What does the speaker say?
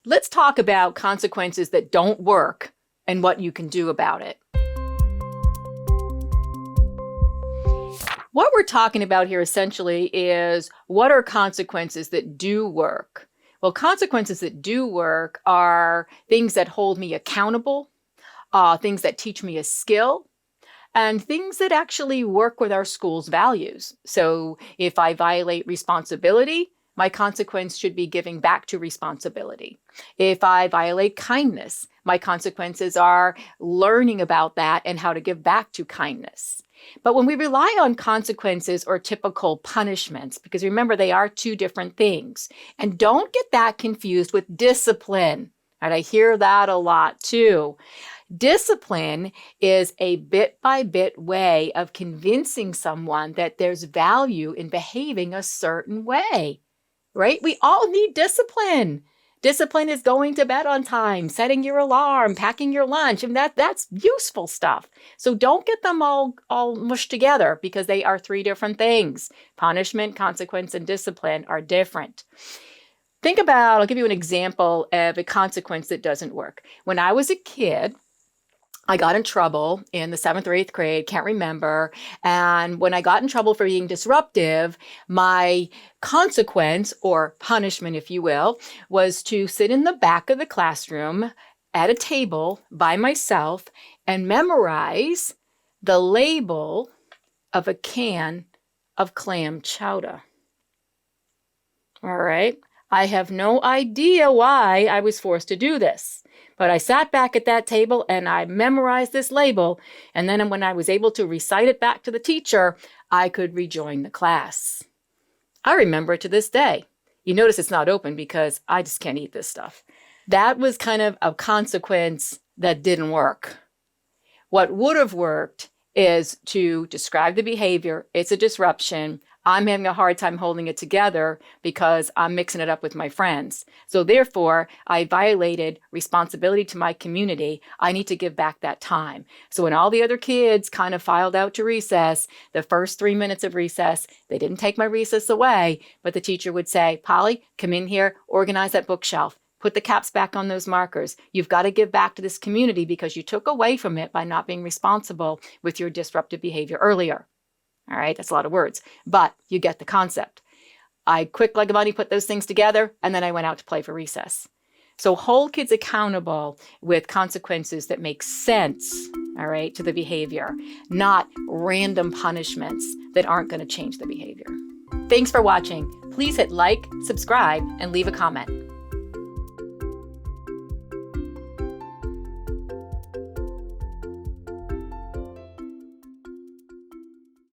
Let's talk about consequences that don't work and what you can do about it. What we're talking about here essentially is what are consequences that do work? Well, consequences that do work are things that hold me accountable, things that teach me a skill, and things that actually work with our school's values. So if I violate responsibility, my consequence should be giving back to responsibility. If I violate kindness, my consequences are learning about that and how to give back to kindness. But when we rely on consequences or typical punishments, because remember, they are two different things, and don't get that confused with discipline. And I hear that a lot too. Discipline is a bit-by-bit way of convincing someone that there's value in behaving a certain way, right? We all need discipline. Discipline is going to bed on time, setting your alarm, packing your lunch, and that's useful stuff. So don't get them all mushed together because they are three different things. Punishment, consequence, and discipline are different. Think about, I'll give you an example of a consequence that doesn't work. When I was a kid, I got in trouble in the 7th or 8th grade, can't remember. And when I got in trouble for being disruptive, my consequence, or punishment, if you will, was to sit in the back of the classroom at a table by myself and memorize the label of a can of clam chowder. All right. I have no idea why I was forced to do this. But I sat back at that table and I memorized this label. And then when I was able to recite it back to the teacher, I could rejoin the class. I remember it to this day. You notice it's not open because I just can't eat this stuff. That was kind of a consequence that didn't work. What would have worked is to describe the behavior. It's a disruption. I'm having a hard time holding it together because I'm mixing it up with my friends. So therefore, I violated responsibility to my community. I need to give back that time. So when all the other kids kind of filed out to recess, the first 3 minutes of recess, they didn't take my recess away, but the teacher would say, Polly, come in here, organize that bookshelf. Put the caps back on those markers. You've got to give back to this community because you took away from it by not being responsible with your disruptive behavior earlier. All right, that's a lot of words, but you get the concept. I quick like a bunny put those things together, and then I went out to play for recess. So hold kids accountable with consequences that make sense, all right, to the behavior, not random punishments that aren't going to change the behavior. Thanks for watching. Please hit like, subscribe, and leave a comment.